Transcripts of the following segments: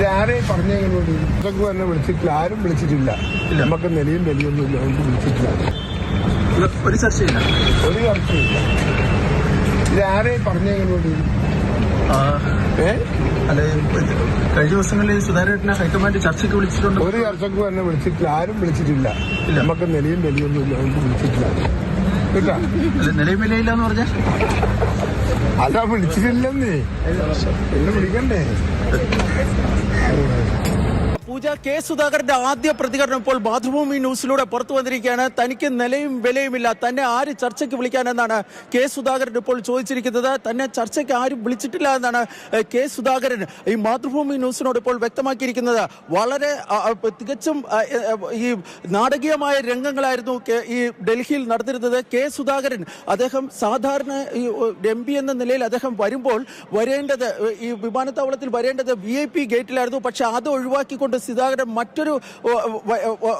ഇതാരെയും പറഞ്ഞെങ്ങനോട് ഇതൊക്കെ തന്നെ വിളിച്ചിട്ടില്ല, ആരും വിളിച്ചിട്ടില്ല. നമുക്ക് നിലയും വിലയൊന്നുമില്ല, നമുക്ക് വിളിച്ചിട്ടില്ല. ഒരു ചർച്ചയില്ല, ഒരു ചർച്ചയില്ല. ഇതാരെയും പറഞ്ഞെങ്ങനോട് അല്ലെ കഴിഞ്ഞ ദിവസങ്ങളിൽ സുധാകരനെ ഹൈക്കമാൻഡ് ചർച്ചയ്ക്ക് വിളിച്ചിട്ടുണ്ട്. ഒരു ചർച്ചക്കും തന്നെ വിളിച്ചിട്ടില്ല, ആരും വിളിച്ചിട്ടില്ല. നമുക്ക് നിലയും വിലയൊന്നുമില്ല, നമുക്ക് വിളിച്ചിട്ടില്ല. കേട്ടാ നിലയും വിലയില്ല എന്ന് പറഞ്ഞാൽ അതാ വിളിച്ചിട്ടില്ലെന്നേ, എന്നെ വിളിക്കണ്ടേ. പൂജ, കെ സുധാകരന്റെ ആദ്യ പ്രതികരണം ഇപ്പോൾ മാതൃഭൂമി ന്യൂസിലൂടെ പുറത്തു വന്നിരിക്കുകയാണ്. തനിക്ക് നിലയും വിലയുമില്ല, തന്നെ ആര് ചർച്ചയ്ക്ക് വിളിക്കാനെന്നാണ് കെ സുധാകരൻ ഇപ്പോൾ ചോദിച്ചിരിക്കുന്നത്. തന്നെ ചർച്ചയ്ക്ക് ആരും വിളിച്ചിട്ടില്ല എന്നാണ് കെ സുധാകരൻ ഈ മാതൃഭൂമി ന്യൂസിനോട് ഇപ്പോൾ വ്യക്തമാക്കിയിരിക്കുന്നത്. വളരെ തികച്ചും ഈ നാടകീയമായ രംഗങ്ങളായിരുന്നു ഈ ഡൽഹിയിൽ നടന്നിരുന്നത്. കെ സുധാകരൻ അദ്ദേഹം സാധാരണ ഈ MP എന്ന നിലയിൽ അദ്ദേഹം വരുമ്പോൾ വരേണ്ടത് ഈ വിമാനത്താവളത്തിൽ വരേണ്ടത് VIP ഗേറ്റിലായിരുന്നു. പക്ഷെ അത് ഒഴിവാക്കിക്കൊണ്ട് സുധാകരൻ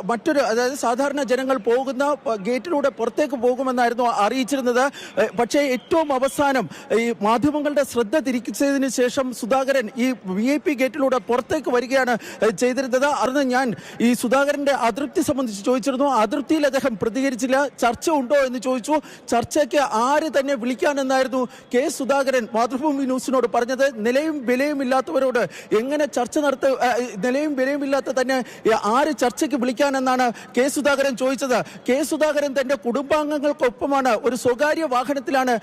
മറ്റൊരു അതായത് സാധാരണ ജനങ്ങൾ പോകുന്ന ഗേറ്റിലൂടെ പുറത്തേക്ക് പോകുമെന്നായിരുന്നു അറിയിച്ചിരുന്നത്. പക്ഷേ ഏറ്റവും അവസാനം ഈ മാധ്യമങ്ങളുടെ ശ്രദ്ധ തിരിച്ചതിന് ശേഷം സുധാകരൻ ഈ VIP ഗേറ്റിലൂടെ പുറത്തേക്ക് വരികയാണ് ചെയ്തിരുന്നത്. അന്ന് ഞാൻ ഈ സുധാകരന്റെ അതൃപ്തി സംബന്ധിച്ച് ചോദിച്ചിരുന്നു. അതൃപ്തിയിൽ അദ്ദേഹം പ്രതികരിച്ചില്ല. ചർച്ച ഉണ്ടോ എന്ന് ചോദിച്ചു. ചർച്ചയ്ക്ക് ആര് തന്നെ വിളിക്കാനെന്നായിരുന്നു കെ സുധാകരൻ മാതൃഭൂമി ന്യൂസിനോട് പറഞ്ഞത്. നിലയും വിലയും ഇല്ലാത്തവരോട് എങ്ങനെ ചർച്ച നിലയും വിലയുമില്ലാത്ത തന്നെ ആര് ചർച്ചയ്ക്ക് വിളിക്കാനെന്നാണ് കെ സുധാകരൻ ചോദിച്ചത്. കെ സുധാകരൻ തന്റെ കുടുംബാംഗങ്ങൾക്കൊപ്പമാണ് ഒരു സ്വകാര്യ വാഹനത്തിലാണ്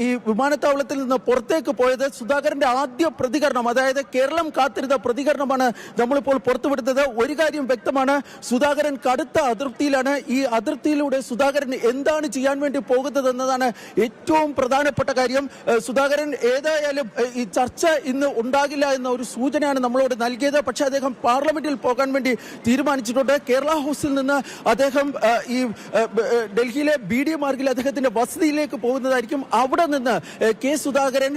ഈ വിമാനത്താവളത്തിൽ നിന്ന് പുറത്തേക്ക് പോയത്. സുധാകരന്റെ ആദ്യ പ്രതികരണം, അതായത് കേരളം കാത്തിരുന്ന പ്രതികരണമാണ് നമ്മളിപ്പോൾ പുറത്തുവിടുന്നത്. ഒരു കാര്യം വ്യക്തമാണ്, സുധാകരൻ കടുത്ത അതൃപ്തിയിലാണ്. ഈ അതൃപ്തിയിലൂടെ സുധാകരൻ എന്താണ് ചെയ്യാൻ വേണ്ടി പോകുന്നത് എന്നതാണ് ഏറ്റവും പ്രധാനപ്പെട്ട കാര്യം. സുധാകരൻ ഏതായാലും ഈ ചർച്ച ഇന്ന് ഉണ്ടാകില്ല എന്ന ഒരു സൂചനയാണ് നമ്മളോട് നൽകിയത്. പക്ഷേ അദ്ദേഹം പാർലമെന്റിൽ പോകാൻ വേണ്ടി തീരുമാനിച്ചിട്ടുണ്ട്. കേരള ഹൗസിൽ നിന്ന് അദ്ദേഹം ഈ ഡൽഹിയിലെ BD മാർഗിൽ അദ്ദേഹത്തിന്റെ വസതിയിലേക്ക് പോകുന്നതായിരിക്കും. അവിടെ നിന്ന് കെ സുധാകരൻ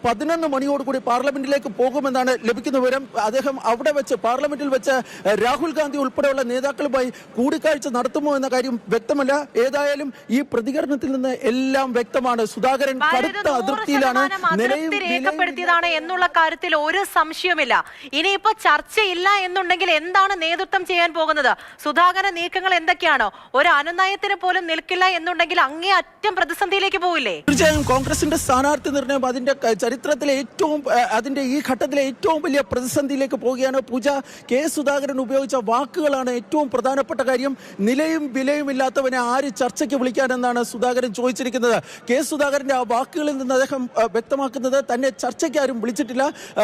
11 മണിയോടുകൂടി പാർലമെന്റിലേക്ക് പോകുമെന്നാണ് ലഭിക്കുന്ന വിവരം. അദ്ദേഹം അവിടെ വെച്ച് പാർലമെന്റിൽ വെച്ച് രാഹുൽ ഗാന്ധി ഉൾപ്പെടെയുള്ള നേതാക്കളുമായി കൂടിക്കാഴ്ച നടത്തുമോ എന്ന കാര്യം വ്യക്തമല്ല. ഏതായാലും ഈ പ്രതികരണത്തിൽ നിന്ന് എല്ലാം വ്യക്തമാണ്. സുധാകരൻ കടുത്ത അതിർത്തിയിലാണ്, രേഖപ്പെടുത്തിയതാണ് എന്നുള്ള കാര്യത്തിൽ ഒരു സംശയവുമില്ല. ഇനിയിപ്പോ ചർച്ചയില്ല എന്നുണ്ടെങ്കിൽ എന്താണ് നേതൃത്വം ചെയ്യാൻ പോകുന്നത്? സുധാകരൻ നീക്കങ്ങൾ എന്തൊക്കെയാണോ? ഒരു അനുനയത്തിന് പോലും നിൽക്കില്ല എന്നുണ്ടെങ്കിൽ അങ്ങേ അറ്റം പ്രതിസന്ധിയിലേക്ക് പോവില്ലേ? തീർച്ചയായും കോൺഗ്രസിന്റെ സ്ഥാനാർത്ഥി നിർണയം അതിന്റെ ചരിത്രത്തിലെ അതിന്റെ ഈ ഘട്ടത്തിലെ ഏറ്റവും വലിയ പ്രതിസന്ധിയിലേക്ക് പോവുകയാണ്. പൂജ, കെ സുധാകരൻ ഉപയോഗിച്ച വാക്കുകളാണ് ഏറ്റവും പ്രധാനപ്പെട്ട കാര്യം. നിലയും വിലയും ഇല്ലാത്തവനെ ആര് ചർച്ചയ്ക്ക് വിളിക്കാനെന്നാണ് സുധാകരൻ ചോദിച്ചിരിക്കുന്നത്. കെ സുധാകരന്റെ ആ വാക്കുകളിൽ നിന്ന് അദ്ദേഹം വ്യക്തമാക്കുന്നത് തന്നെ ചർച്ചയ്ക്ക് ആരും വിളിച്ചിട്ടില്ല.